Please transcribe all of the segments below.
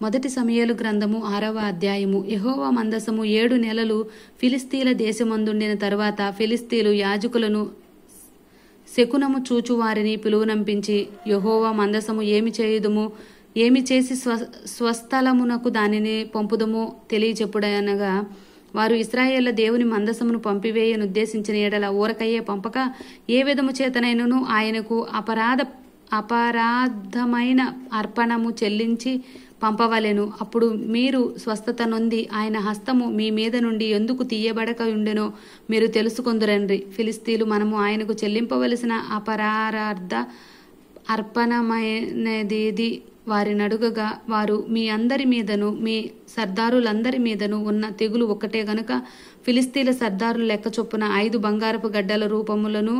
మొదటి సమూయేలు గ్రంథము 6వ అధ్యాయము. యెహోవా మందసము 7 నెలలు ఫిలిస్తీల దేశమందుండిన తరువాత ఫిలిస్తీలు యాజకులను శకునము చూచు వారిని పిలువనంపించి, యెహోవా మందసము ఏమి చేయుదుము, ఏమి చేసి స్వస్థలమునకు దానిని పంపుదమో తెలియచెప్పుడనగా, వారు ఇశ్రాయేళ్ల దేవుని మందసమును పంపివేయనుద్దేశించిన ఎడల ఊరకయ్యే పంపక ఏ విధము చేతనైనను ఆయనకు అపరాధమైన అర్పణము చెల్లించి పంపవలెను. అప్పుడు మీరు స్వస్థత నొంది ఆయన హస్తము మీ మీద నుండి ఎందుకు తీయబడక ఉండెనో మీరు తెలుసుకొందురండి. ఫిలిస్తీన్లు మనము ఆయనకు చెల్లింపవలసిన అపరాధ అర్పణమైనదేది వారినడుగగా, వారు మీ అందరి మీదను మీ సర్దారులందరి మీదను ఉన్న తెగులు ఒక్కటే గనుక ఫిలిస్తీన్ల సర్దారుల లెక్క చొప్పున 5 బంగారపు గడ్డల రూపములను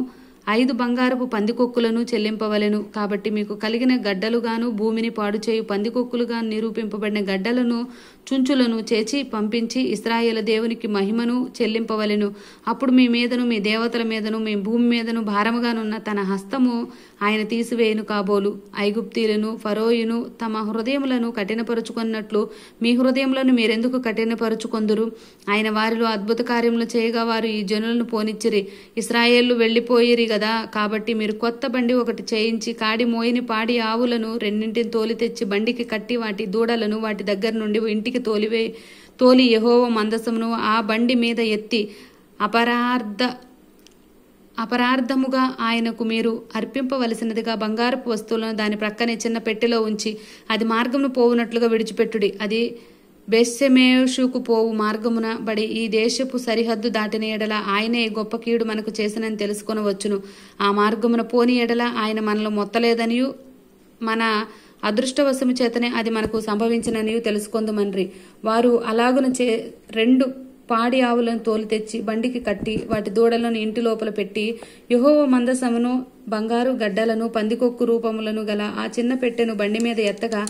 5 బంగారపు పందికొక్కులను చెల్లింపవలెను. కాబట్టి మీకు కలిగిన గడ్డలుగాను భూమిని పాడుచేయు పందికొక్కులుగా నిరూపింపబడిన గడ్డలను చుంచులను చేచి పంపించి ఇశ్రాయేలు దేవునికి మహిమను చెల్లింపవలెను. అప్పుడు మీ మీదను మీ దేవతల మీదను మీ భూమి మీదను భారముగానున్న తన హస్తము ఆయన తీసివేయును కాబోలు. ఐగుప్తీయులను ఫరోయును తమ హృదయములను కఠినపరుచుకున్నట్లు మీ హృదయములను మీరెందుకు కఠినపరుచుకొందురు? ఆయన వారిలో అద్భుత కార్యములు చేయగా వారు ఈ జనులను పోనిచ్చిరి. ఇశ్రాయేళ్లు వెళ్లిపోయిరి కదా, కాబట్టి మీరు కొత్త బండి ఒకటి చేయించి కాడి మోయిని పాడి ఆవులను 2 తోలి తెచ్చి బండికి కట్టి వాటి దూడలను వాటి దగ్గర నుండి ఇంటికి తోలి యెహోవా మందసమును ఆ బండి మీద ఎత్తి అపరాధముగా ఆయనకు మీరు అర్పింపవలసినదిగా బంగారపు వస్తువులను దాని ప్రక్కనే చిన్న పెట్టెలో ఉంచి అది మార్గమును పోవునట్లుగా విడిచిపెట్టుడి. అది బెత్షెమెషుకు పోవు మార్గమున బడి ఈ దేశపు సరిహద్దు దాటిన ఎడల ఆయనే గొప్ప కీడు మనకు చేసినని తెలుసుకొనవచ్చును. ఆ మార్గమున పోని ఎడల ఆయన మనలో మొత్తలేదనియు మన అదృష్టవశము చేతనే అది మనకు సంభవించిననియు తెలుసుకొందుమన్రి. వారు అలాగున 2 పాడి ఆవులను తోలి తెచ్చి బండికి కట్టి వాటి దూడలను ఇంటి లోపల పెట్టి యెహోవా మందసమును బంగారు గడ్డలను పందికొక్కు రూపములను గల ఆ చిన్న పెట్టెను బండి మీద ఎత్తగా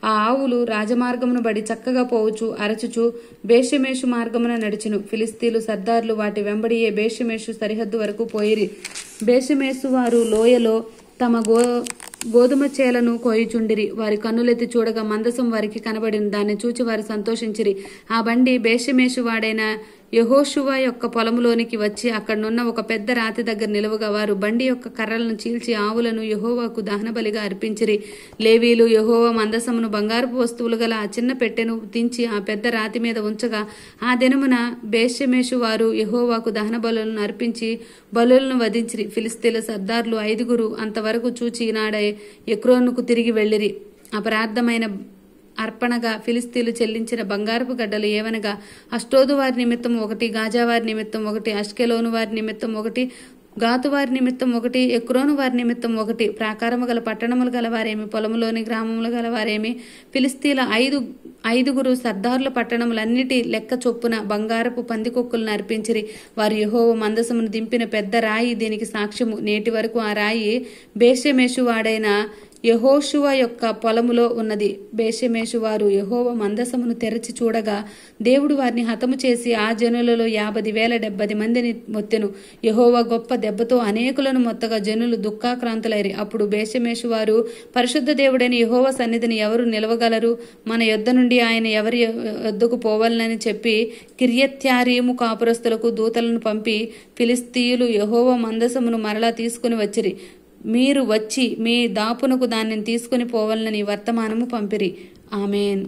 ఆ ఆవులు రాజమార్గమును బడి చక్కగా పోవచ్చు అరచుచు బేషెమెషు మార్గమున నడిచిను. ఫిలిస్తీన్లు సర్దార్లు వాటి వెంబడియే బేషెమెషు సరిహద్దు వరకు పోయిరి. బేషెమెషు వారు లోయలో తమ గోధుమ చేలను కోయుచుండిరి. వారి కన్నులెత్తి చూడగా మందసం వారికి కనబడిన దాన్ని చూచి వారు సంతోషించిరి. ఆ బండి బేషెమెషు వాడైన యెహోషువ యొక్క పొలములోనికి వచ్చి అక్కడనున్న ఒక పెద్ద రాతి దగ్గర నిలువగా వారు బండి యొక్క కర్రలను చీల్చి ఆవులను యెహోవాకు దహనబలిగా అర్పించిరి. లేవీలు యెహోవా మందసమును బంగారపు వస్తువులు గల ఆ చిన్న పెట్టెను దించి ఆ పెద్ద రాతి మీద ఉంచగా ఆ దినమున బేషెమెషు వారు యెహోవాకు దహన బలులను అర్పించి బలులను వధించిరి. ఫిలిస్తీన్ల సర్దార్లు 5 అంతవరకు చూచి ఈనాడే ఎక్రోనుకు తిరిగి వెళ్ళిరి. అపరాధమైన అర్పణగా ఫిలిస్తీన్లు చెల్లించిన బంగారపు గడ్డలు ఏవనగా, అష్టోదు వారి నిమిత్తం 1, గాజా వారి నిమిత్తం 1, అష్కెలోను వారి నిమిత్తం 1, గాతు వారి నిమిత్తం 1, ఎక్రోను వారి నిమిత్తం 1, ప్రాకారము గల పట్టణములు గలవారేమి పొలములోని గ్రామములు గలవారేమి ఫిలిస్తీన్ల 5 సర్దారుల పట్టణములన్నిటి లెక్క చొప్పున బంగారపు పందికొక్కులను అర్పించిరి. వారు యెహోవా మందసమును దింపిన పెద్ద రాయి దీనికి సాక్ష్యము. నేటి వరకు ఆ రాయి బేషెమెషు వాడైన యెహోషువ యొక్క పొలములో ఉన్నది. బేషెమెషు వారు యెహోవా మందసమును తెరచి చూడగా దేవుడు వారిని హతము చేసి ఆ జనులలో 50,070 మందిని మొత్తెను. యెహోవా గొప్ప దెబ్బతో అనేకులను మొత్తగా జనులు దుఃఖాక్రాంతులైరి. అప్పుడు బేషెమెషు వారు, పరిశుద్ధ దేవుడైన యెహోవా సన్నిధిని ఎవరు నిలవగలరు? మన యొద్ద నుండి ఆయన ఎవరి యొద్దకు పోవాలని చెప్పి కిర్యత్యారీము కాపురస్తులకు దూతలను పంపి ఫిలిస్తీయులు యెహోవా మందసమును మరలా తీసుకుని వచ్చిరి. మీరు వచ్చి మీ దాపునకు దానిని తీసుకుని పోవాలని వర్తమానము పంపిరి. ఆమేన్.